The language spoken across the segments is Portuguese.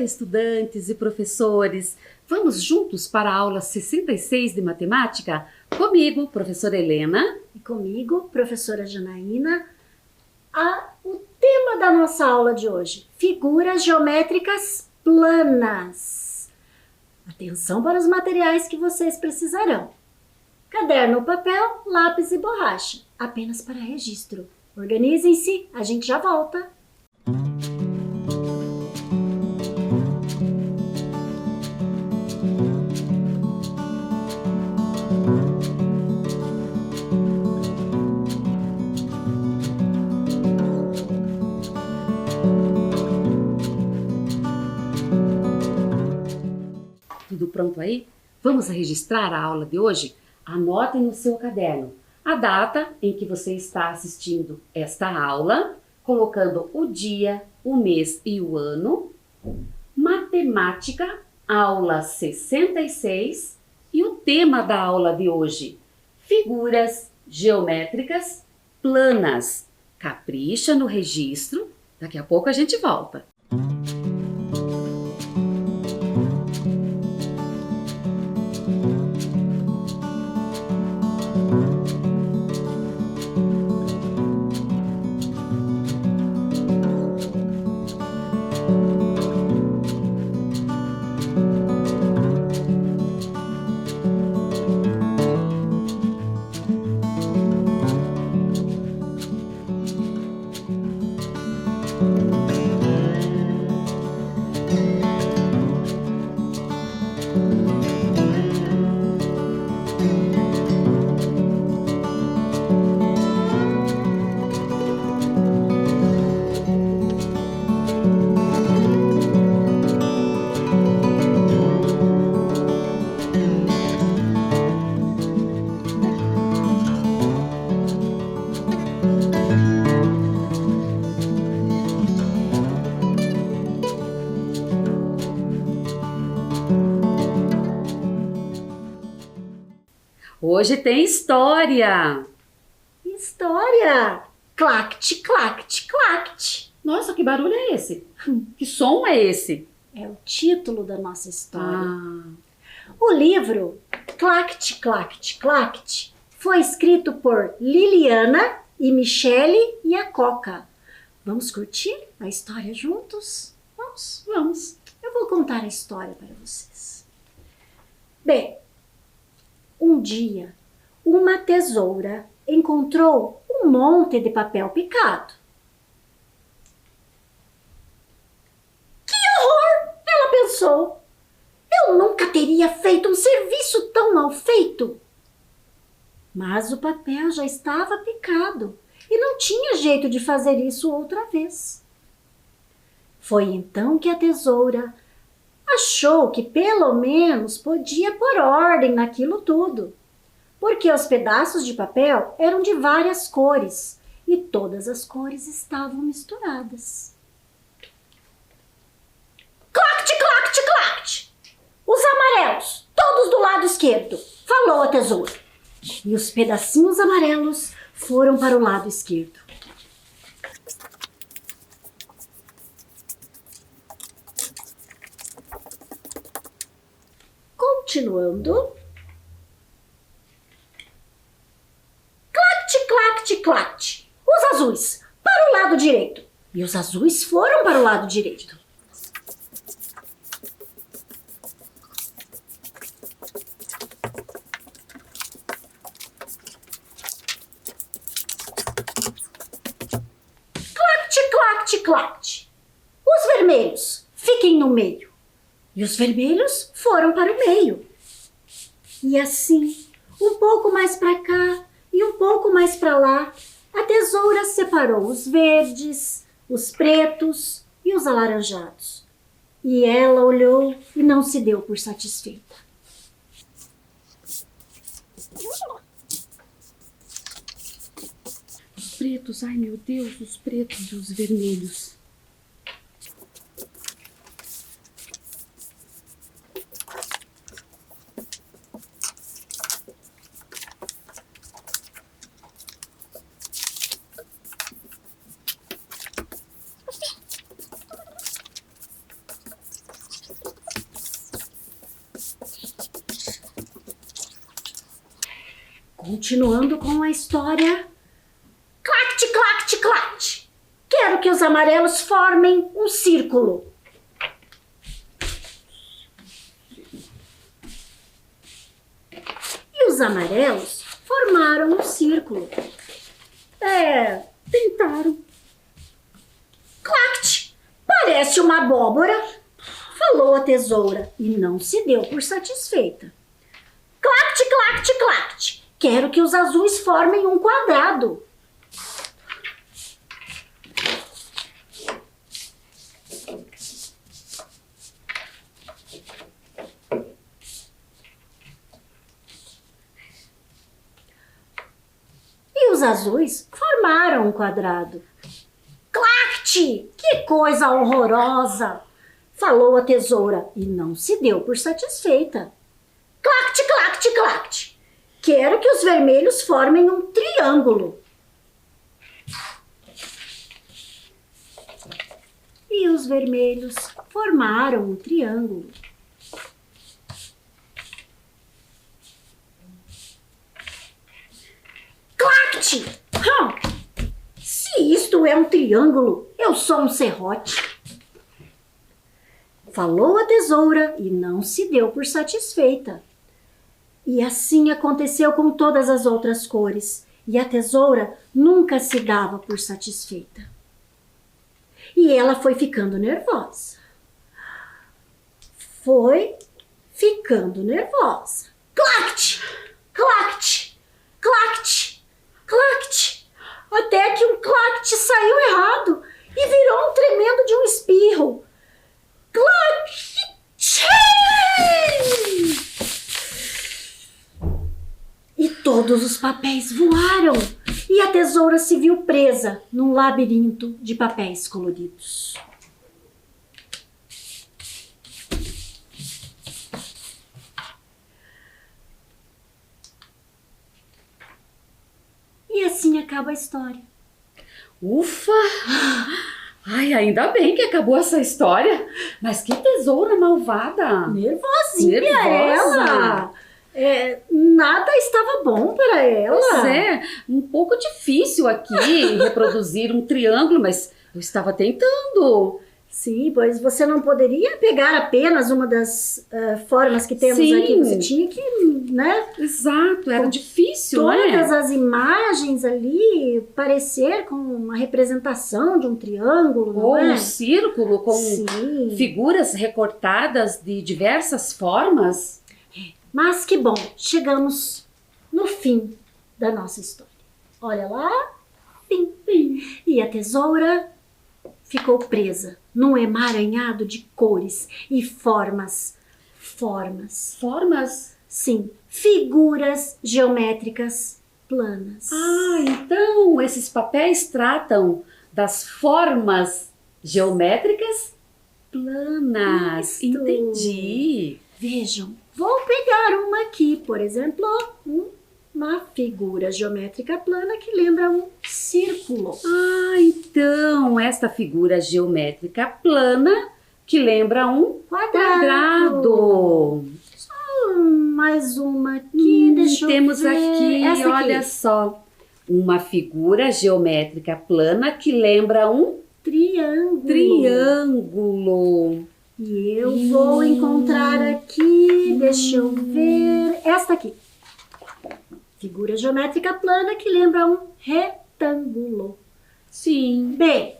estudantes e professores! Vamos juntos para a aula 66 de matemática? Comigo, professora Helena. E comigo, professora Janaína. O tema da nossa aula de hoje: figuras geométricas planas. Atenção para os materiais que vocês precisarão: caderno, papel, lápis e borracha, apenas para registro. Organizem-se, a gente já volta. Tudo pronto aí? Vamos registrar a aula de hoje? Anotem no seu caderno a data em que você está assistindo esta aula, colocando o dia, o mês e o ano, matemática, aula 66 e o tema da aula de hoje: figuras geométricas planas. Capricha no registro, daqui a pouco a gente volta. Hoje tem história! História! Clact, clact, clact! Nossa, que barulho é esse? Que som é esse? É o título da nossa história. Ah, O livro Clact, clact, clact foi escrito por Liliana e Michele Iacocca. Vamos curtir a história juntos? Vamos? vamos! Eu vou contar a história para vocês. Bem, um dia, uma tesoura encontrou um monte de papel picado. Que horror! Ela pensou. Eu nunca teria feito um serviço tão mal feito. Mas o papel já estava picado e não tinha jeito de fazer isso outra vez. Foi então que a tesoura achou que pelo menos podia pôr ordem naquilo tudo, porque os pedaços de papel eram de várias cores e todas as cores estavam misturadas. Clact, clact, clact! Os amarelos, todos do lado esquerdo, falou a tesoura. E os pedacinhos amarelos foram para o lado esquerdo. Continuando. Clact, clact, clact. Os azuis para o lado direito. E os azuis foram para o lado direito. Clact, clact, clact. Os vermelhos fiquem no meio. E os vermelhos foram para o meio. E assim, um pouco mais para cá e um pouco mais para lá, a tesoura separou os verdes, os pretos e os alaranjados. E ela olhou e não se deu por satisfeita. Os pretos, ai meu Deus, os pretos e os vermelhos. Continuando com a história. Clact, clact, clact. Quero que os amarelos formem um círculo. E os amarelos formaram um círculo. Tentaram. Clact, parece uma abóbora, falou a tesoura e não se deu por satisfeita. Clact, clact, clact. Quero que os azuis formem um quadrado. E os azuis formaram um quadrado. Clact! Que coisa horrorosa! Falou a tesoura e não se deu por satisfeita. Clact, clact, clact! Quero que os vermelhos formem um triângulo. E os vermelhos formaram um triângulo. Clact! Se isto é um triângulo, eu sou um serrote. Falou a tesoura e não se deu por satisfeita. E assim aconteceu com todas as outras cores, e a tesoura nunca se dava por satisfeita. E ela foi ficando nervosa. Foi ficando nervosa. Clact! Clact! Clact! Clact! Até que um clact saiu errado e virou um tremendo de um espirro. Clact! E todos os papéis voaram e a tesoura se viu presa num labirinto de papéis coloridos. E assim acaba a história. Ufa! Ai, ainda bem que acabou essa história. Mas que tesoura malvada! Nervosinha Nervosa. ela! Nada estava bom para ela. Pois é, um pouco difícil aqui reproduzir um triângulo, mas eu estava tentando. Sim, pois você não poderia pegar apenas uma das formas que temos Sim. aqui. Você tinha que, né? Exato, era Com difícil, Todas né? as imagens ali parecer com uma representação de um triângulo, não Ou é? um círculo com Sim. figuras recortadas de diversas formas. Mas que bom, chegamos no fim da nossa história. Olha lá, fim. E a tesoura ficou presa num emaranhado de cores e formas. Formas? Sim, figuras geométricas planas. Ah, então esses papéis tratam das formas geométricas planas. Isto. Entendi. Vejam, vou pegar uma aqui, por exemplo, uma figura geométrica plana que lembra um círculo. Ah, então esta figura geométrica plana que lembra um quadrado. Mais uma aqui, deixa eu Temos ver. aqui, Essa aqui. olha só, uma figura geométrica plana que lembra um triângulo. E eu vou encontrar aqui, deixa eu ver, esta aqui. Figura geométrica plana que lembra um retângulo. Sim. Bem,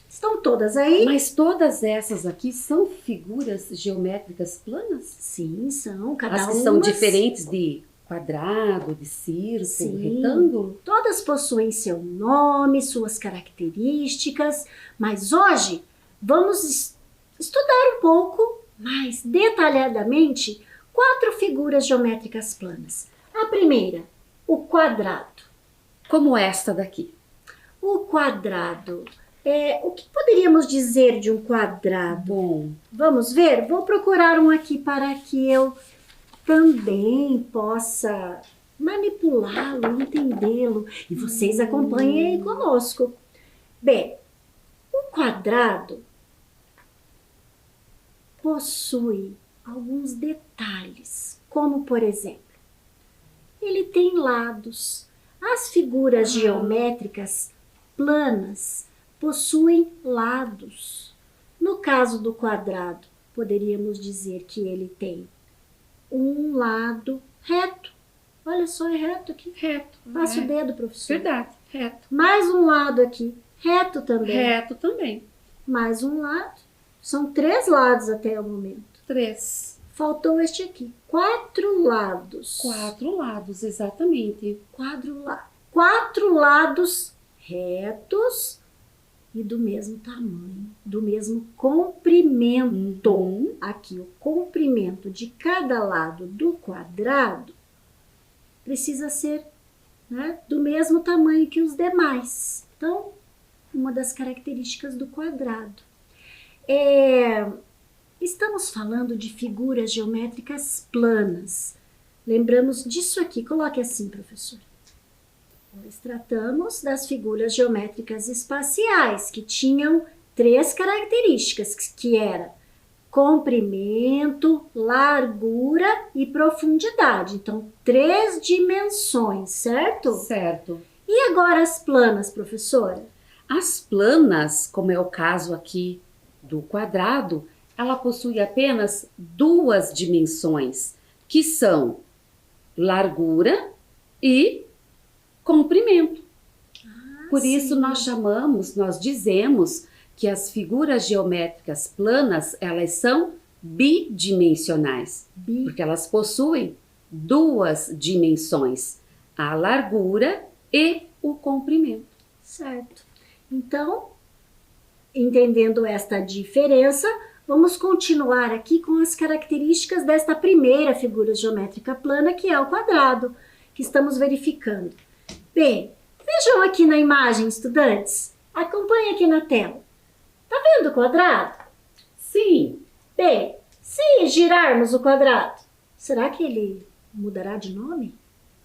estão todas aí? Mas todas essas aqui são figuras geométricas planas? Sim, são. Cada As que uma são diferentes de quadrado, de círculo, Sim. retângulo? Todas possuem seu nome, suas características, mas hoje vamos estudar um pouco mais detalhadamente 4 figuras geométricas planas. A primeira, o quadrado. Como esta daqui. O quadrado. O que poderíamos dizer de um quadrado? Bom, Vamos ver? Vou procurar um aqui para que eu também possa manipulá-lo, entendê-lo. E vocês acompanhem aí conosco. Bem, o quadrado possui alguns detalhes, como por exemplo, ele tem lados. As figuras geométricas planas possuem lados. No caso do quadrado, poderíamos dizer que ele tem um lado reto. Olha só, é reto aqui. Reto. Passa o dedo, professor. Verdade, reto. Mais um lado aqui, reto também. Reto também. Mais um lado. São 3 lados até o momento. 3. Faltou este aqui. 4 lados. 4 lados, exatamente. 4 lados retos e do mesmo tamanho, do mesmo comprimento. Aqui, o comprimento de cada lado do quadrado precisa ser, né, do mesmo tamanho que os demais. Então, uma das características do quadrado. Estamos falando de figuras geométricas planas. Lembramos disso aqui. Coloque assim, professor. Nós tratamos das figuras geométricas espaciais, que tinham 3 características, que era comprimento, largura e profundidade. Então, 3 dimensões, certo? Certo. E agora as planas, professora? As planas, como é o caso aqui do quadrado, ela possui apenas 2 dimensões, que são largura e comprimento. Por isso nós dizemos que as figuras geométricas planas, elas são bidimensionais, porque elas possuem 2 dimensões, a largura e o comprimento. Certo. Então, entendendo esta diferença, vamos continuar aqui com as características desta primeira figura geométrica plana, que é o quadrado, que estamos verificando. Bem, vejam aqui na imagem, estudantes. Acompanhe aqui na tela. Tá vendo o quadrado? Sim. Bem, se girarmos o quadrado, será que ele mudará de nome?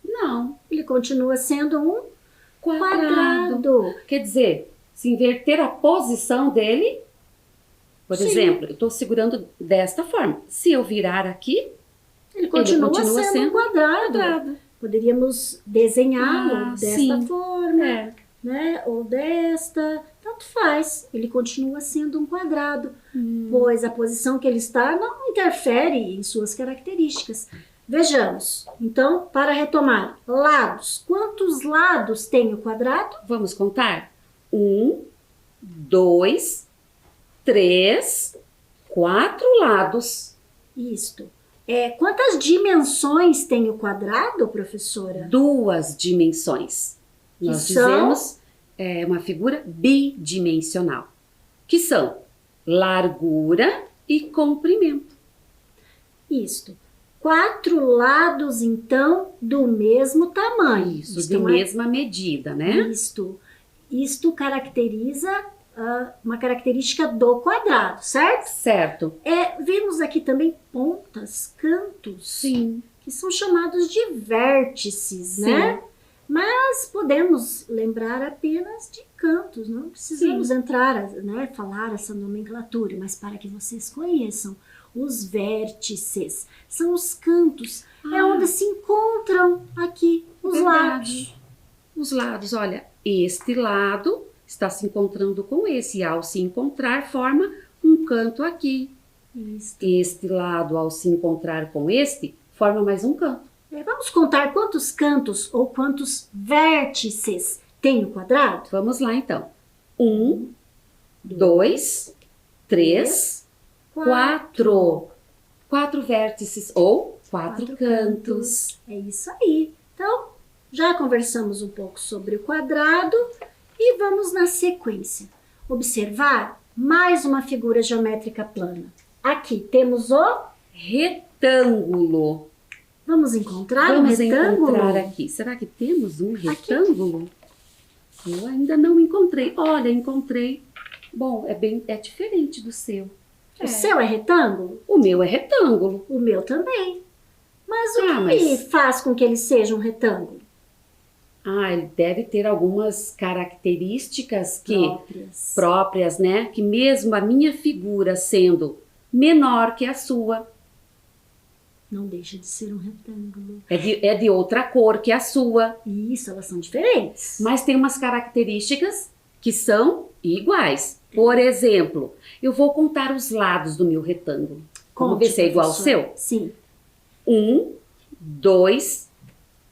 Não. Ele continua sendo um Quadrado. Quer dizer, se inverter a posição dele, por exemplo, eu estou segurando desta forma. Se eu virar aqui, ele continua sendo um quadrado. Poderíamos desenhá-lo desta forma, né? Ou desta, tanto faz. Ele continua sendo um quadrado, pois a posição que ele está não interfere em suas características. Vejamos, então, para retomar, lados. Quantos lados tem o quadrado? Vamos contar? 1, 2, 3, 4 lados. Isto. Quantas dimensões tem o quadrado, professora? 2 dimensões. Nós dizemos uma figura bidimensional, que são largura e comprimento. Isto. 4 lados, então, do mesmo tamanho. Isso, de mesma medida, né? Isto caracteriza uma característica do quadrado, certo? Certo. Vemos aqui também pontas, cantos, sim, que são chamados de vértices, né? Mas podemos lembrar apenas de cantos, não precisamos entrar, né, falar essa nomenclatura, mas para que vocês conheçam, os vértices são os cantos, é onde se encontram aqui os lados. Os lados, olha, este lado está se encontrando com esse, e ao se encontrar, forma um canto aqui. Isso. Este lado, ao se encontrar com este, forma mais um canto. Vamos contar quantos cantos ou quantos vértices tem o quadrado? Vamos lá, então. 1, 2, 3, 4. 4 vértices ou 4 cantos. É isso aí. Então, já conversamos um pouco sobre o quadrado e vamos na sequência observar mais uma figura geométrica plana. Aqui temos o retângulo. Vamos encontrar um retângulo? Vamos encontrar aqui. Será que temos um retângulo? Aqui. Eu ainda não encontrei. Olha, encontrei. Bom, é diferente do seu. O seu é retângulo? O meu é retângulo. O meu também. Mas o que faz com que ele seja um retângulo? Ele deve ter algumas características próprias, né? Que mesmo a minha figura sendo menor que a sua, Não deixa de ser um retângulo. É de outra cor que a sua, Isso, elas são diferentes. mas tem umas características que são iguais. Por exemplo, eu vou contar os lados do meu retângulo. Vamos ver Conte, se é igual ao professora. seu? Sim. 1, 2,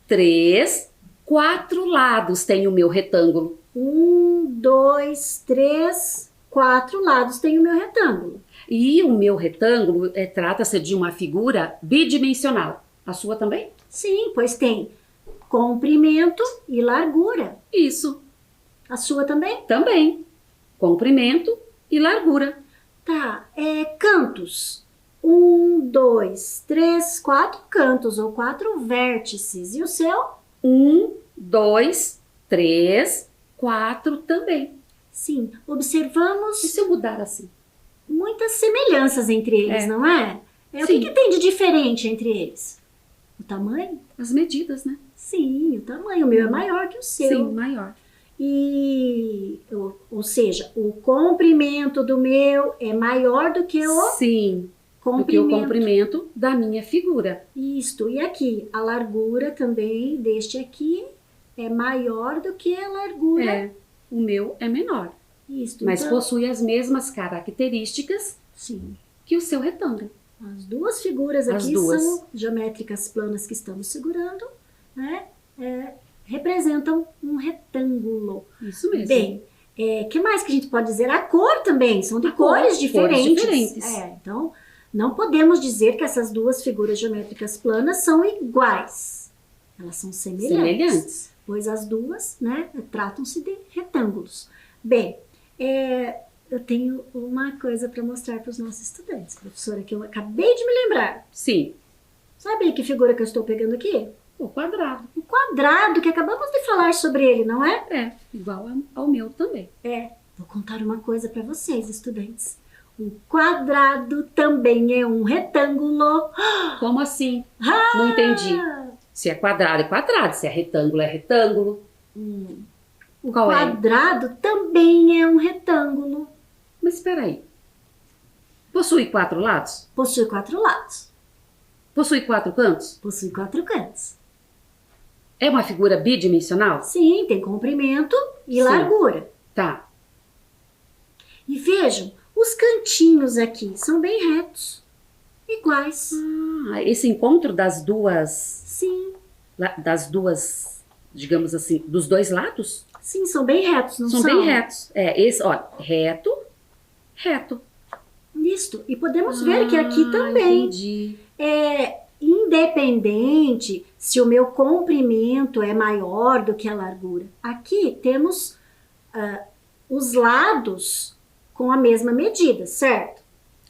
3, 4 lados tem o meu retângulo. 1, 2, 3, 4 lados tem o meu retângulo. E o meu retângulo trata-se de uma figura bidimensional. A sua também? Sim, pois tem comprimento e largura. Isso, A sua também? também. Comprimento e largura. Tá, cantos. 1, 2, 3, 4 cantos ou 4 vértices. E o seu? 1, 2, 3, 4 também. Sim, E observamos se eu mudar assim? muitas semelhanças entre eles, É. não é? O Sim. que tem de diferente entre eles? O tamanho? As medidas, né? Sim, o tamanho. O meu é maior que o seu. Sim, maior. Ou seja, o comprimento do meu é maior do que o Sim, do que o comprimento da minha figura. Isto. E aqui, a largura também deste aqui é maior do que a largura. O meu é menor, Isto. mas Então, possui as mesmas características sim. que o seu retângulo. As duas figuras As aqui duas. são geométricas planas que estamos segurando, né? Representam um retângulo. Isso mesmo. Bem, que mais que a gente pode dizer? A cor também, são de A cor, cores diferentes. cores diferentes. Então, não podemos dizer que essas duas figuras geométricas planas são iguais. Elas são semelhantes. Pois as duas, né, tratam-se de retângulos. Bem, eu tenho uma coisa para mostrar para os nossos estudantes, professora, que eu acabei de me lembrar. Sim, Sabe que figura que eu estou pegando aqui? o quadrado. O quadrado, que acabamos de falar sobre ele, não é? É, igual ao meu também. Vou contar uma coisa para vocês, estudantes. O quadrado também é um retângulo. Como assim? Não entendi. Se é quadrado. Se é retângulo. O Qual é? quadrado também é um retângulo. Mas espera aí. Possui 4 lados? Possui 4 lados. Possui 4 cantos? Possui 4 cantos. É uma figura bidimensional? Sim, tem comprimento e Sim. largura. Tá. E vejam, os cantinhos aqui são bem retos. Iguais. Esse encontro das duas, Sim, digamos assim, dos dois lados? sim, são bem retos, não são? São bem retos. Esse, ó, reto. Isto. E podemos ver que aqui também Entendi. independente se o meu comprimento é maior do que a largura. Aqui temos os lados com a mesma medida, certo?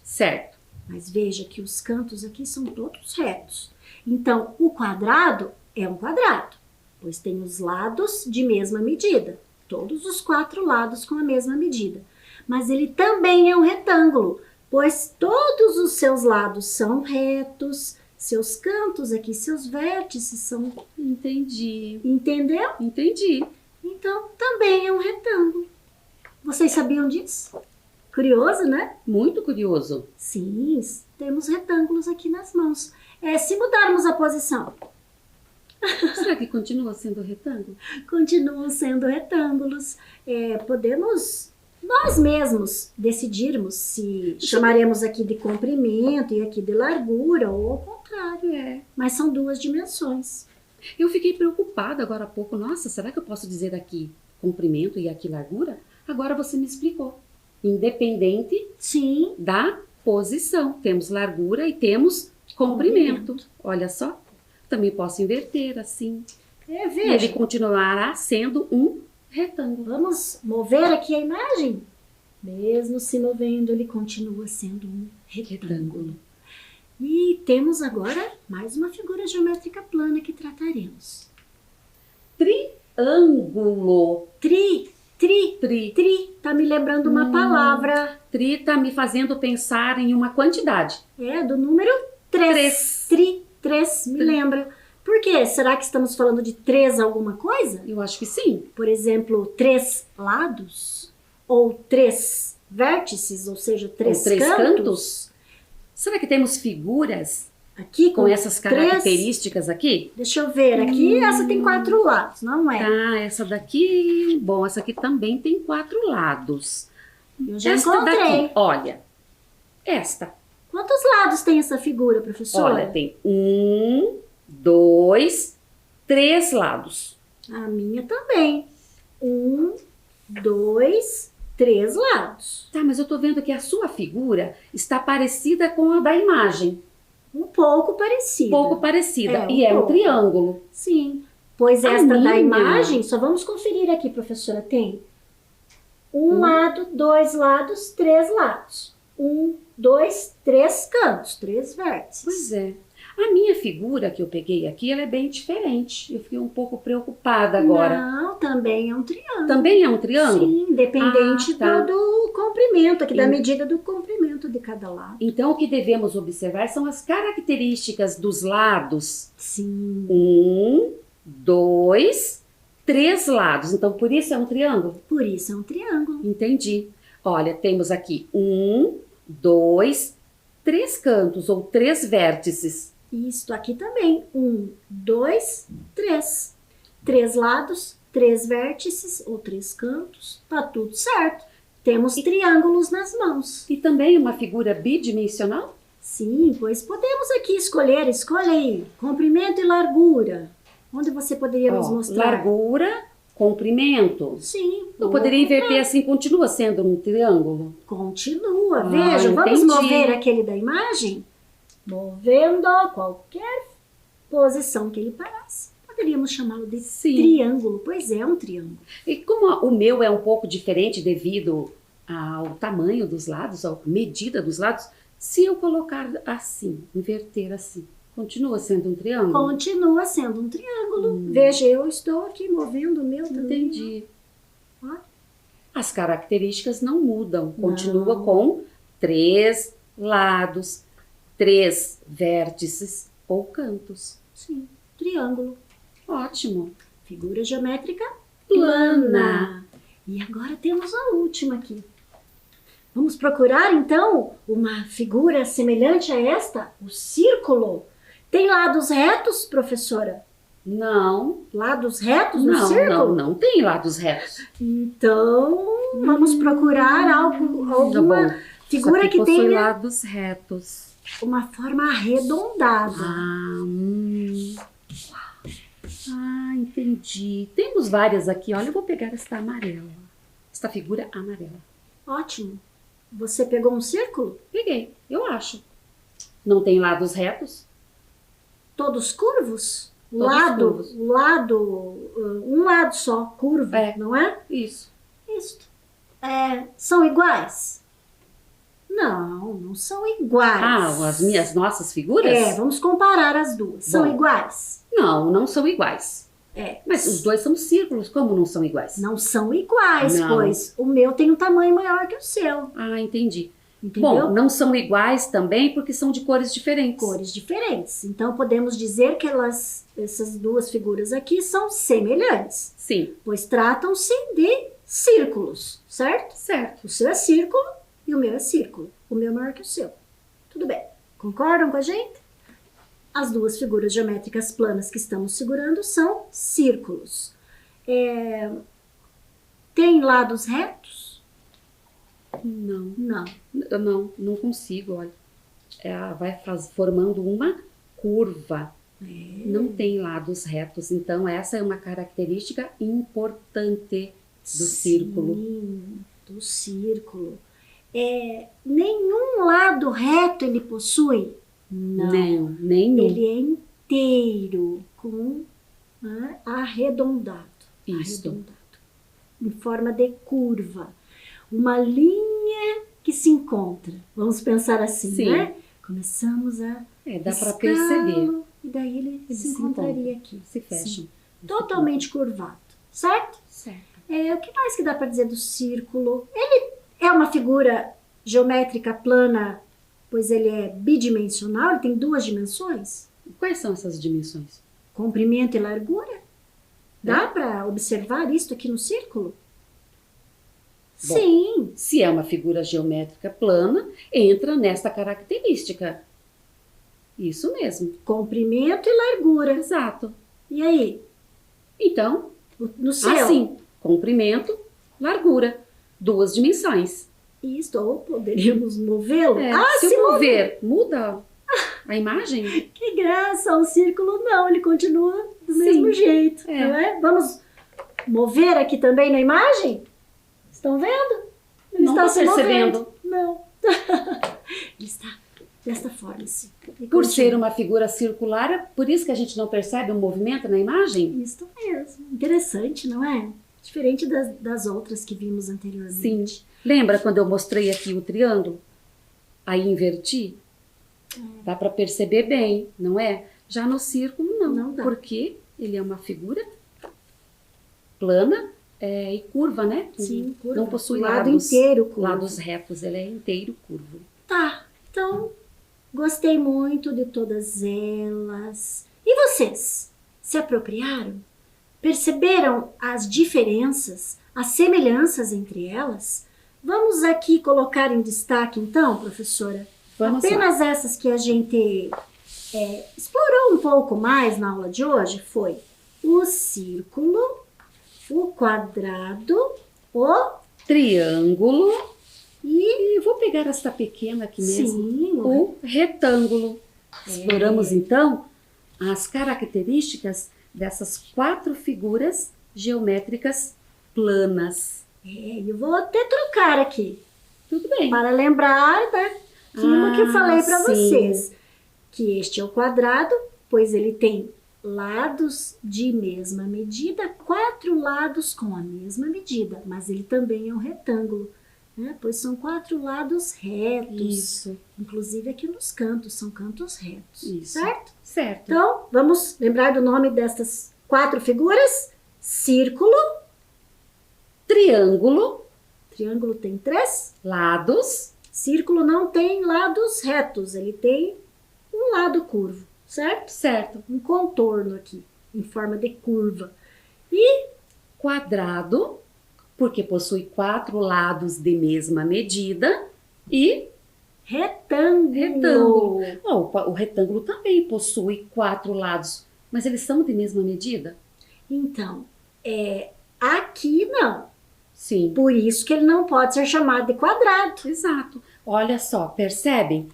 Certo. Mas veja que os cantos aqui são todos retos. Então, o quadrado é um quadrado, pois tem os lados de mesma medida. Todos os 4 lados com a mesma medida. Mas ele também é um retângulo, pois todos os seus lados são retos, seus cantos aqui, seus vértices são... Entendi. Entendeu? Entendi. Então, também é um retângulo. Vocês sabiam disso? Curioso, né? Muito curioso. Sim, temos retângulos aqui nas mãos. Se mudarmos a posição, Será que continua sendo retângulo? continuam sendo retângulos. Podemos nós mesmos decidirmos se chamaremos aqui de comprimento e aqui de largura ou ao contrário. Mas são 2 dimensões. Eu fiquei preocupada agora há pouco. Nossa, será que eu posso dizer aqui comprimento e aqui largura? Agora você me explicou. Independente Sim, da posição. Temos largura e temos comprimento. Olha só. Também posso inverter assim. E ele veja. continuará sendo um retângulo. Vamos mover aqui a imagem? Mesmo se movendo, ele continua sendo um retângulo. E temos agora mais uma figura geométrica plana que trataremos. Triângulo. Tri. Tá me lembrando uma palavra. Tri tá me fazendo pensar em uma quantidade. Do número 3. Três, me lembra. Por quê? Será que estamos falando de 3 alguma coisa? Eu acho que sim. Por exemplo, 3 lados? Ou 3 vértices, ou seja, 3 Ou 3 cantos? cantos? Será que temos figuras Aqui Com essas três- características aqui? Deixa eu ver, aqui essa tem 4 lados, não é? Tá, essa daqui, bom, essa aqui também tem 4 lados. Eu já Esta encontrei. daqui, olha, esta, Quantos lados tem essa figura, professora? olha, tem 1, 2, 3 lados. A minha também. 1, 2, 3 lados. Tá, mas eu tô vendo que a sua figura está parecida com a da imagem. Um pouco parecida. Pouco parecida. É, um e é um pouco. triângulo. Sim. Pois A esta da minha- imagem, só vamos conferir aqui, professora. Tem um lado, 2 lados, 3 lados. 1, 2, 3 cantos, 3 vértices. Pois é. A minha figura que eu peguei aqui, ela é bem diferente. Eu fiquei um pouco preocupada agora. Não, também é um triângulo. Também é um triângulo? Sim, independente Ah, tá. do comprimento, aqui da Sim. medida do comprimento de cada lado. Então, o que devemos observar são as características dos lados. Sim. 1, 2, 3 lados. Então, por isso é um triângulo? Por isso é um triângulo. Entendi. Olha, temos aqui 1, 2, 3 cantos ou 3 vértices. Isto aqui também. 1, 2, 3. 3 lados, 3 vértices ou 3 cantos. Tá tudo certo. Temos triângulos nas mãos. E também uma figura bidimensional? Sim, pois podemos aqui escolher. Escolha aí. Comprimento e largura. Onde você poderia nos Ó, mostrar? largura, comprimento. Sim. Eu ou poderia inverter contrário. assim, continua sendo um triângulo? Continua. Ah, Veja, vamos entendi. mover aquele da imagem? Movendo qualquer posição que ele parasse. Poderíamos chamá-lo de Sim. triângulo. Pois é um triângulo. E como o meu é um pouco diferente devido ao tamanho dos lados, à medida dos lados, se eu colocar assim, inverter assim, continua sendo um triângulo? Continua sendo um triângulo. Veja, eu estou aqui movendo o meu também. Entendi. Ó. As características não mudam, continua Não. com 3 lados, 3 vértices ou cantos. Sim, triângulo. Ótimo. Figura geométrica Plana. plana. E agora temos a última aqui. Vamos procurar então uma figura semelhante a esta, o círculo. Tem lados retos, professora? Não, Lados retos no não, círculo? não tem lados retos. Então, vamos procurar alguma Tá bom. figura Isso aqui que possui tenha lados retos. uma forma arredondada. Entendi. Temos várias aqui. Olha, eu vou pegar esta amarela. Esta figura amarela. Ótimo. Você pegou um círculo? Peguei, eu acho. Não tem lados retos? Todos curvos? Todos curvos. Um lado só, curvo, É. não é? Isso. Isto. São iguais? Não, não são iguais. as nossas figuras? Vamos comparar as duas. São Bom. iguais? Não, não são iguais. É. Mas os dois são círculos, como não são iguais? Não são iguais, Não. pois o meu tem um tamanho maior que o seu. Entendi. Entendeu? Bom, não são iguais também porque são de cores diferentes. Cores diferentes. Então podemos dizer que essas duas figuras aqui são semelhantes, Sim, pois tratam-se de círculos, certo? certo. O seu é círculo e o meu é círculo. O meu é maior que o seu. Tudo bem. Concordam com a gente? As duas figuras geométricas planas que estamos segurando são círculos. Tem lados retos? Não, Não. eu não consigo, olha. Formando uma curva. Não tem lados retos, então essa é uma característica importante do círculo. Sim, do círculo. Nenhum lado reto ele possui? Não, nenhum. Ele é inteiro, arredondado. Isso. Arredondado. Em forma de curva. Uma linha que se encontra. Vamos pensar assim, Sim. né? Começamos a Dá para riscá-lo, perceber. E daí ele Eles se se encontraria encontram, aqui. se fecham. Sim. Totalmente curvado, certo? Certo. O que mais que dá para dizer do círculo? Ele é uma figura geométrica plana, pois ele é bidimensional, ele tem 2 dimensões, Quais são essas dimensões? comprimento e largura. Dá para observar isso aqui no círculo? Bom. Sim, Se é uma figura geométrica plana, entra nesta característica. Isso mesmo. Comprimento e largura. Exato. E aí? Então, No seu? assim, comprimento, largura, 2 dimensões. Isso, ou poderíamos movê-lo? Se eu mover, muda a imagem? Que graça, o círculo não, ele continua do mesmo jeito, não é? Vamos mover aqui também na imagem? Estão vendo? Ele Não está estou se percebendo. movendo. Não. Ele está desta forma, assim. E Por continua. ser uma figura circular, é por isso que a gente não percebe o movimento na imagem? Isso mesmo. Interessante, não é? Diferente das outras que vimos anteriormente. Sim. Lembra quando eu mostrei aqui o triângulo? Aí inverti? Dá para perceber bem, não é? Já no círculo não, Não dá. porque ele é uma figura plana e curva, né? Sim, curva. Não possui O lado lados, inteiro curvo. lados retos, ele é inteiro curvo. Tá, então gostei muito de todas elas. E vocês? Se apropriaram? Perceberam as diferenças, as semelhanças entre elas? Vamos aqui colocar em destaque então, professora, Vamos apenas essas que a gente explorou um pouco mais na aula de hoje, foi o círculo, o quadrado, o Triângulo e e vou pegar esta pequena aqui mesmo, sim, o retângulo. Exploramos então as características dessas 4 figuras geométricas planas. eu vou até trocar aqui Tudo bem. para lembrar daquilo que eu falei para sim. vocês, que este é o quadrado, pois ele tem lados de mesma medida, 4 lados com a mesma medida, mas ele também é um retângulo, né? Pois são 4 lados retos, Isso, inclusive aqui nos cantos, são cantos retos, Isso. certo? certo. Então, vamos lembrar do nome destas 4 figuras? Círculo, Triângulo, triângulo tem 3, lados, círculo não tem lados retos, ele tem um lado curvo, certo? certo. Um contorno aqui, em forma de curva. E Quadrado, porque possui 4 lados de mesma medida. E retângulo. o retângulo também possui 4 lados, mas eles são de mesma medida? Então, aqui não. Sim, Por isso que ele não pode ser chamado de quadrado. exato. Olha só, percebem?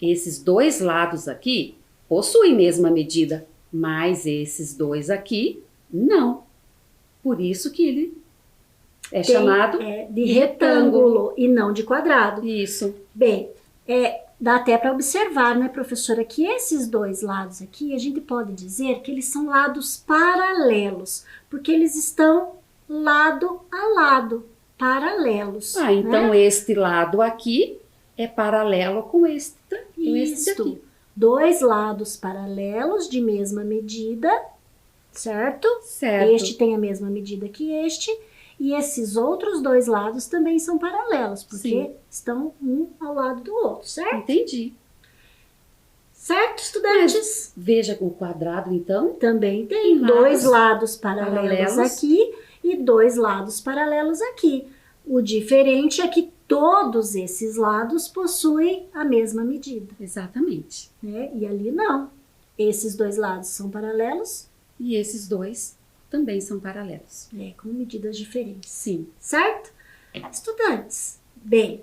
Esses 2 lados aqui possuem mesma medida, mas esses 2 aqui não. Por isso que ele é chamado de retângulo e não de quadrado. isso. Bem, dá até para observar, né, professora, que esses 2 lados aqui, a gente pode dizer que eles são lados paralelos, porque eles estão lado a lado, paralelos. Então né? este lado aqui é paralelo com este Isto, aqui. 2 lados paralelos de mesma medida, certo? Certo. Este tem a mesma medida que este, e esses outros 2 lados também são paralelos, porque Sim. estão um ao lado do outro, certo? Entendi. Certo, estudantes? Veja o quadrado, então. Também tem Lados 2 lados paralelos paralelos. aqui e 2 lados paralelos aqui. O diferente é que todos esses lados possuem a mesma medida, Exatamente. né? E ali não. Esses 2 lados são paralelos, E esses 2 também são paralelos. com medidas diferentes, Sim. certo? Estudantes, bem,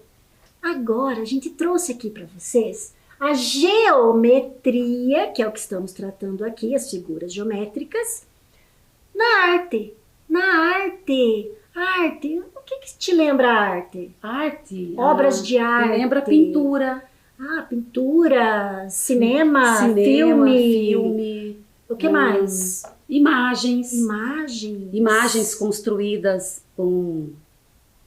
agora a gente trouxe aqui para vocês a geometria, que é o que estamos tratando aqui, as figuras geométricas, na arte. Arte, o que te lembra a arte? Arte. Obras de arte. Me lembra pintura. Pintura, cinema, filme. filme. O que mais? Imagens. Imagens construídas com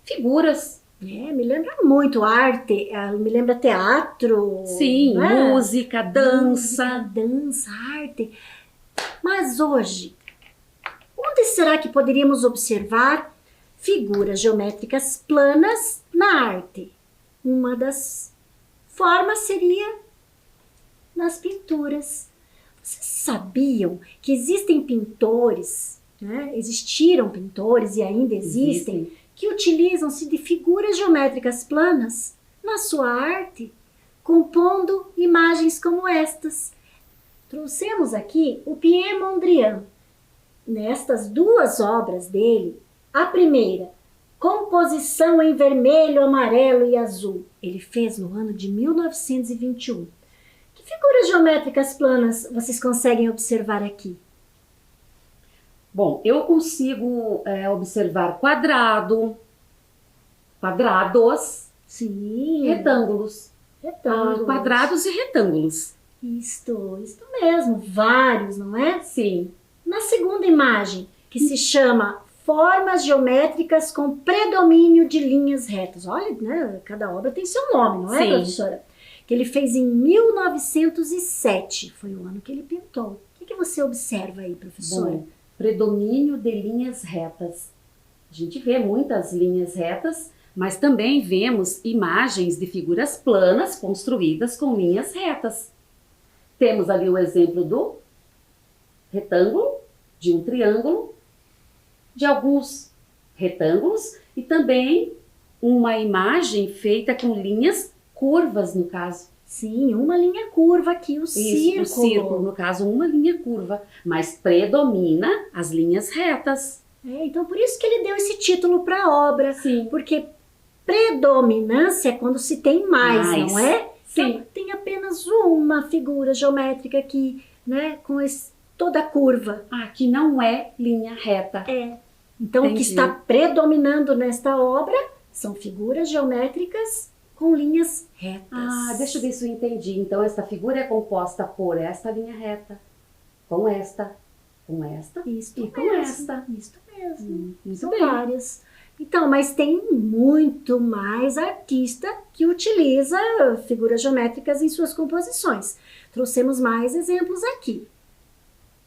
figuras. Me lembra muito arte, me lembra teatro. Sim, né? música, dança. Dança, arte. Mas hoje, onde será que poderíamos observar figuras geométricas planas na arte? Uma das formas seria nas pinturas. Vocês sabiam que existem pintores, né? Existiram pintores e ainda existem, que utilizam-se de figuras geométricas planas na sua arte, compondo imagens como estas. Trouxemos aqui o Pierre Mondrian. Nestas duas obras dele, a primeira, Composição em Vermelho, Amarelo e Azul, ele fez no ano de 1921. Que figuras geométricas planas vocês conseguem observar aqui? Bom, eu consigo observar quadrados, Sim. retângulos. Retângulos. Quadrados e retângulos. Isto mesmo, vários, não é? Sim. Na segunda imagem, que se chama Formas Geométricas com Predomínio de Linhas Retas. Olha, né, cada obra tem seu nome, não é, Sim. professora? Que ele fez em 1907, foi o ano que ele pintou. O que você observa aí, professora? Bom, predomínio de linhas retas. A gente vê muitas linhas retas, mas também vemos imagens de figuras planas construídas com linhas retas. Temos ali o exemplo do retângulo, de um triângulo, de alguns retângulos e também uma imagem feita com linhas curvas, no caso. Sim, uma linha curva aqui, o círculo. O círculo, no caso, uma linha curva, mas predomina as linhas retas. Então por isso que ele deu esse título para a obra. Sim. Porque predominância é quando se tem mais, não é? Sim. Então, tem apenas uma figura geométrica aqui, né, com toda a curva. Que não é linha reta. Então, Entendi. o que está predominando nesta obra são figuras geométricas com linhas retas. Deixa eu ver se eu entendi. Então, esta figura é composta por esta linha reta, com esta Isto e com mesmo, esta. Isto mesmo. Muito São bem. várias. Então, mas tem muito mais artista que utiliza figuras geométricas em suas composições. Trouxemos mais exemplos aqui.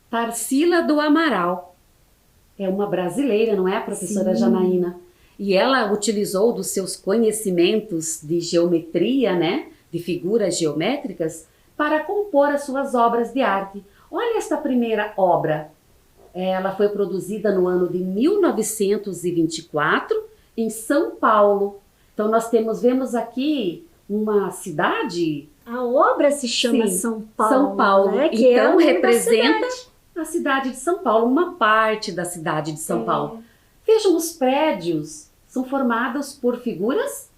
Tarsila do Amaral. É uma brasileira, não é, a professora Sim. Janaína? E ela utilizou dos seus conhecimentos de geometria, né, de figuras geométricas, para compor as suas obras de arte. Olha esta primeira obra. Ela foi produzida no ano de 1924, em São Paulo. Então, vemos aqui uma cidade. A obra se chama Sim, São Paulo. São Paulo. Né? Que é o Então, nome da representa cidade. a cidade de São Paulo, uma parte da cidade de São Paulo. Vejam, os prédios são formados por figuras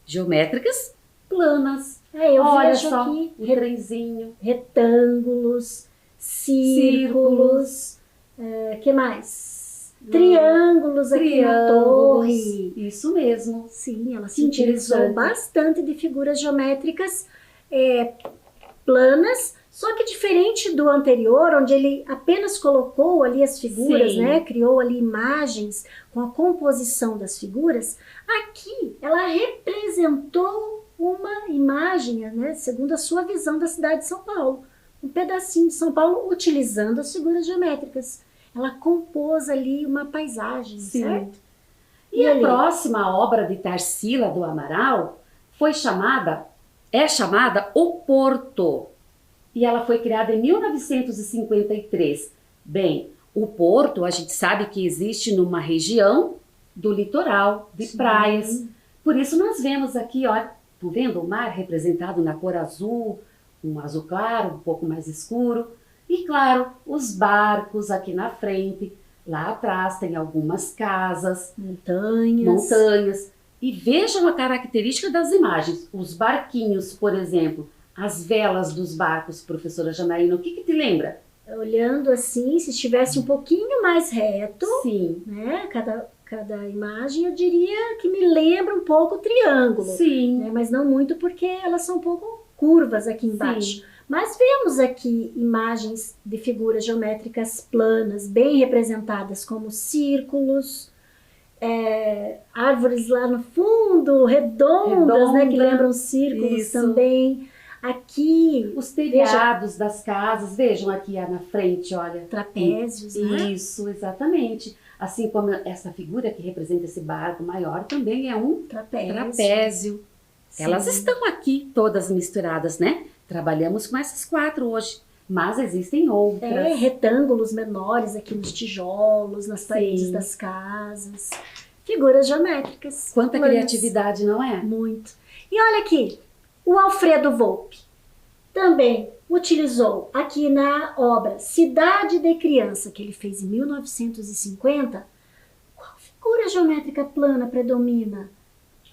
geométricas planas. Eu Olha vejo só, aqui o trenzinho. retângulos, círculos, que mais? Triângulos aqui na torre. Isso mesmo. Sim, ela Que se utilizou interessante. bastante de figuras geométricas planas, só que diferente do anterior, onde ele apenas colocou ali as figuras, Sim. né? Criou ali imagens com a composição das figuras. Aqui ela representou uma imagem, né? Segundo a sua visão da cidade de São Paulo. Um pedacinho de São Paulo utilizando as figuras geométricas. Ela compôs ali uma paisagem, Sim. certo? E a ali? próxima obra de Tarsila do Amaral é chamada O Porto. E ela foi criada em 1953. Bem, o Porto, a gente sabe que existe numa região do litoral, de Sim. praias. Por isso nós vemos aqui, ó, tô vendo o mar representado na cor azul, um azul claro, um pouco mais escuro. E claro, os barcos aqui na frente. Lá atrás tem algumas casas, montanhas. E vejam a característica das imagens. Os barquinhos, por exemplo, as velas dos barcos, professora Janaína, o que te lembra? Olhando assim, se estivesse um pouquinho mais reto, Sim. né? Cada imagem eu diria que me lembra um pouco o triângulo. Sim. Né? Mas não muito porque elas são um pouco curvas aqui embaixo. Sim. Mas vemos aqui imagens de figuras geométricas planas, bem representadas, como círculos, árvores lá no fundo, redondas, né, que lembram círculos. Isso. Também. Aqui, os telhados das casas, vejam aqui na frente, olha. Trapézios, né? Isso, exatamente. Assim como essa figura que representa esse barco maior também é um trapézio. Sim. Elas estão aqui todas misturadas, né? Trabalhamos com essas 4 hoje, mas existem outras. Retângulos menores aqui nos tijolos, nas paredes Sim. das casas. Figuras geométricas. Quanta planas. criatividade, não é? Muito. E olha aqui, O Alfredo Volpi também utilizou aqui na obra Cidade de Criança, que ele fez em 1950, qual figura geométrica plana predomina?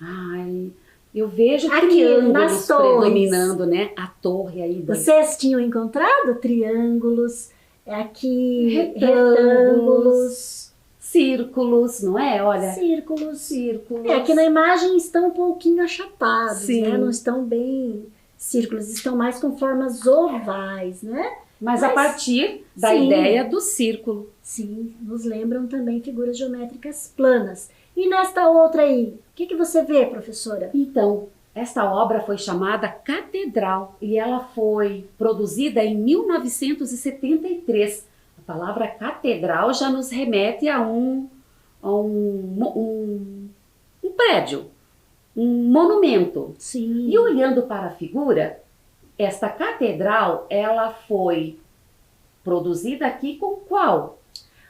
Ai, eu vejo Aqui, triângulos nas torres. predominando, né? A torre aí. Vocês tinham encontrado triângulos, aqui Retângulos. retângulos, Círculos, não é? Olha, círculos. círculos. Aqui na imagem estão um pouquinho achatados, Sim. né? Não estão bem círculos, estão mais com formas ovais, né? Mas a partir da sim. ideia do círculo. Sim, nos lembram também figuras geométricas planas. E nesta outra aí, o que você vê, professora? Então, esta obra foi chamada Catedral e ela foi produzida em 1973. A palavra catedral já nos remete a um prédio, um monumento. Sim. E olhando para a figura, esta catedral, ela foi produzida aqui com qual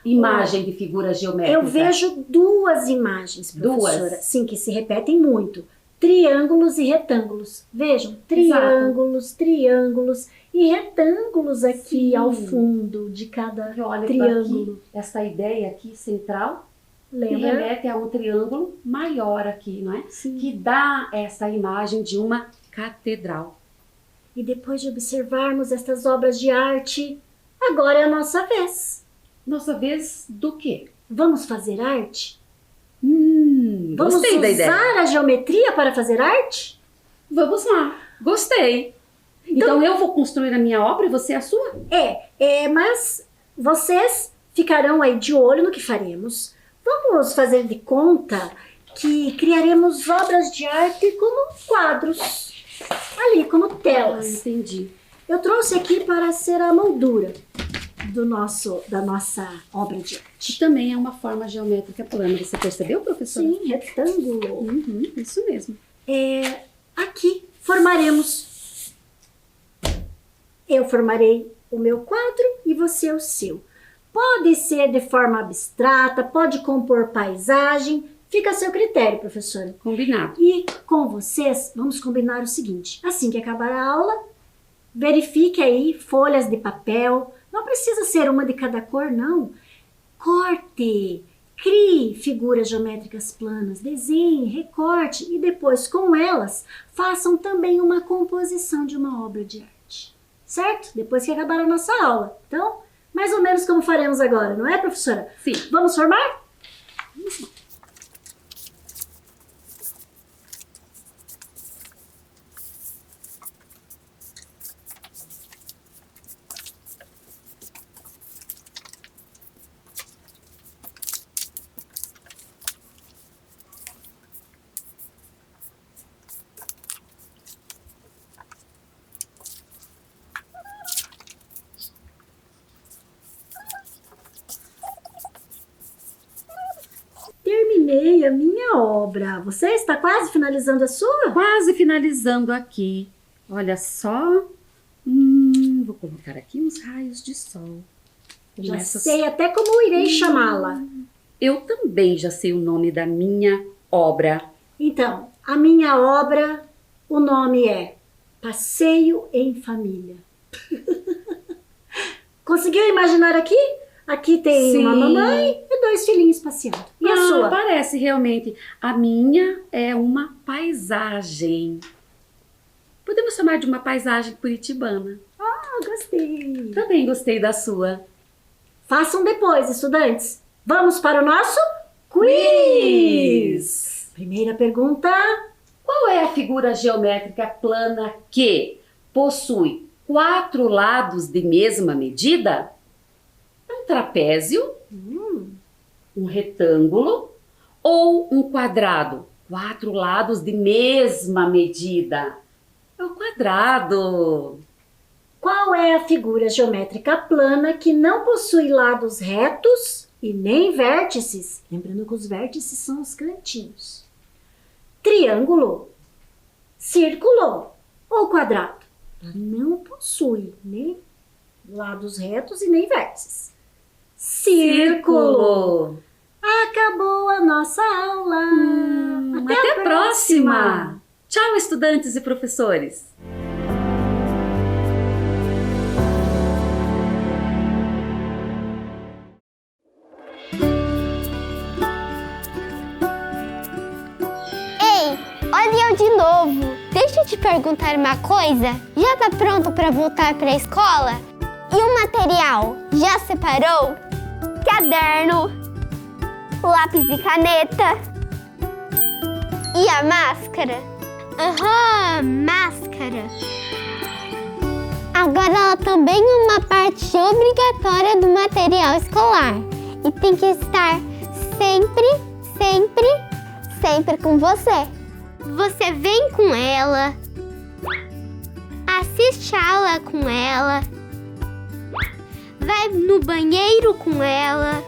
imagem de figura geométrica? Eu vejo duas imagens, professora. Duas? Sim, que se repetem muito. Triângulos e retângulos. Vejam, triângulos, triângulos e retângulos aqui Sim. ao fundo de cada E olha triângulo. aqui, esta ideia aqui central que Lembra? remete a um triângulo maior aqui, não é? Sim. Que dá essa imagem de uma catedral. E depois de observarmos estas obras de arte, agora é a nossa vez. Nossa vez do quê? Vamos fazer arte? Vamos Gostei da ideia. usar a geometria para fazer arte? Vamos lá, gostei. Então eu vou construir a minha obra e você a sua? Mas vocês ficarão aí de olho no que faremos. Vamos fazer de conta que criaremos obras de arte como quadros, ali como telas. Entendi. Eu trouxe aqui para ser a moldura da nossa obra de Que arte. também é uma forma geométrica plana. Você percebeu, professor? Sim, retângulo. Isso mesmo. Aqui formaremos. Eu formarei o meu quadro e você o seu. Pode ser de forma abstrata, pode compor paisagem, fica a seu critério, professora. Combinado. E com vocês, vamos combinar o seguinte: assim que acabar a aula, verifique aí folhas de papel. Não precisa ser uma de cada cor, não. Corte, crie figuras geométricas planas, desenhe, recorte e depois, com elas, façam também uma composição de uma obra de arte. Certo? Depois que acabar a nossa aula. Então, mais ou menos como faremos agora, não é, professora? Sim. Vamos formar? Terminei a minha obra. Você está quase finalizando a sua? Quase finalizando aqui. Olha só. Vou colocar aqui uns raios de sol. Já Nessas- sei até como irei chamá-la. Eu também já sei o nome da minha obra. Então, a minha obra, o nome é Passeio em Família. Conseguiu imaginar aqui? Aqui tem Sim. uma mamãe e dois filhinhos passeando. E a sua? Parece realmente. A minha é uma paisagem. Podemos chamar de uma paisagem curitibana. Ah, gostei. Também gostei da sua. Façam depois, estudantes. Vamos para o nosso quiz. Primeira pergunta. Qual é a figura geométrica plana que possui 4 lados de mesma medida? Um trapézio, um retângulo ou um quadrado? 4 lados de mesma medida. É o quadrado. Qual é a figura geométrica plana que não possui lados retos e nem vértices? Lembrando que os vértices são os cantinhos. Triângulo, círculo ou quadrado? Ela não possui nem lados retos e nem vértices. Círculo. Acabou a nossa aula. Até a próxima. Tchau, estudantes e professores! Ei, olha eu de novo. Deixa eu te perguntar uma coisa. Já tá pronto para voltar para a escola? E o material? Já separou? Caderno, lápis e caneta. E a máscara? Aham, máscara. Agora ela também é uma parte obrigatória do material escolar. E tem que estar sempre com você. Você vem com ela, assiste a aula com ela, vai no banheiro com ela,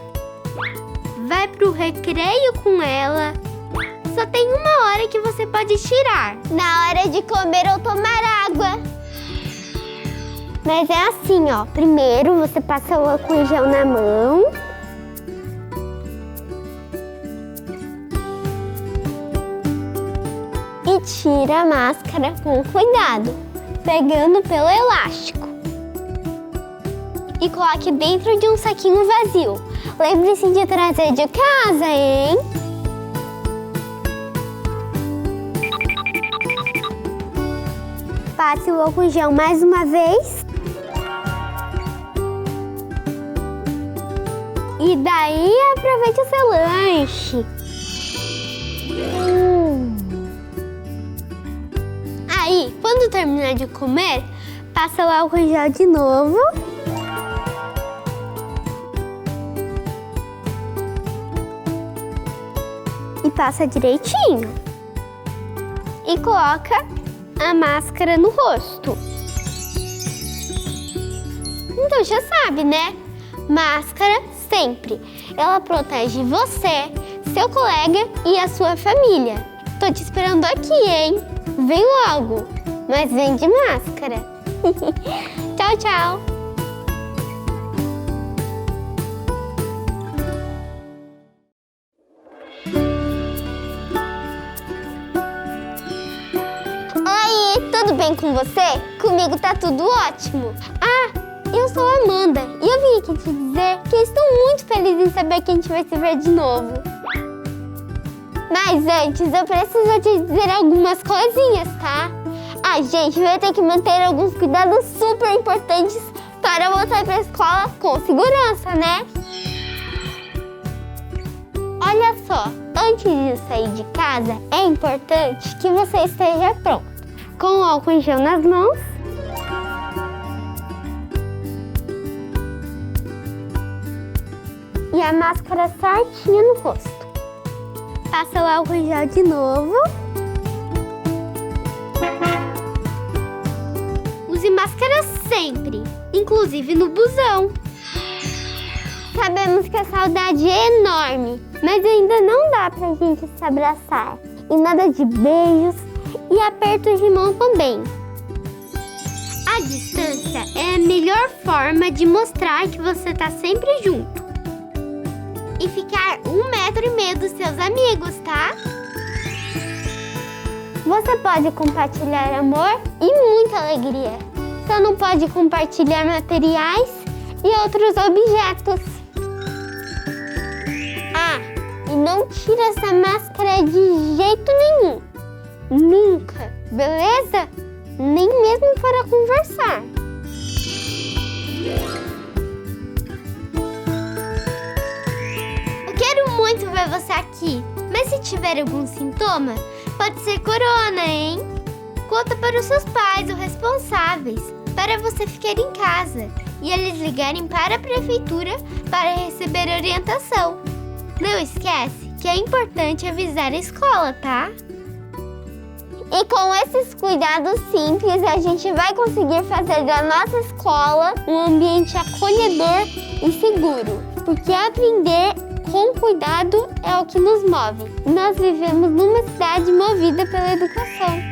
vai pro recreio com ela. Só tem uma hora que você pode tirar. Na hora de comer ou tomar água. Mas é assim, ó. Primeiro você passa o álcool em gel na mão. E tira a máscara com cuidado, pegando pelo elástico. E coloque dentro de um saquinho vazio. Lembre-se de trazer de casa, hein? Passe o álcool em gel mais uma vez. E daí aproveite o seu lanche. Aí, quando terminar de comer, passa o álcool em gel de novo. E passa direitinho. E coloca a máscara no rosto. Então já sabe, né? Máscara sempre. Ela protege você, seu colega e a sua família. Tô te esperando aqui, hein? Vem logo, mas vem de máscara. Tchau, tchau. Tudo bem com você? Comigo tá tudo ótimo. Eu sou a Amanda e eu vim aqui te dizer que estou muito feliz em saber que a gente vai se ver de novo. Mas antes eu preciso te dizer algumas coisinhas, tá? A gente vai ter que manter alguns cuidados super importantes para voltar para a escola com segurança, né? Olha só, antes de sair de casa, é importante que você esteja pronto. Com o álcool em gel nas mãos. E a máscara certinha no rosto. Passa o álcool em gel de novo. Use máscara sempre, inclusive no busão. Sabemos que a saudade é enorme, mas ainda não dá pra gente se abraçar. E nada de beijos e apertos de mão também. A distância é a melhor forma de mostrar que você tá sempre junto. E ficar 1,5 metro dos seus amigos, tá? Você pode compartilhar amor e muita alegria. Só não pode compartilhar materiais e outros objetos. E não tira essa máscara de jeito nenhum. Nunca, beleza? Nem mesmo para conversar. Eu quero muito ver você aqui, mas se tiver algum sintoma, pode ser corona, hein? Conta para os seus pais ou responsáveis, para você ficar em casa e eles ligarem para a prefeitura para receber orientação. Não esquece que é importante avisar a escola, tá? E com esses cuidados simples, a gente vai conseguir fazer da nossa escola um ambiente acolhedor e seguro. Porque aprender com cuidado é o que nos move. Nós vivemos numa cidade movida pela educação.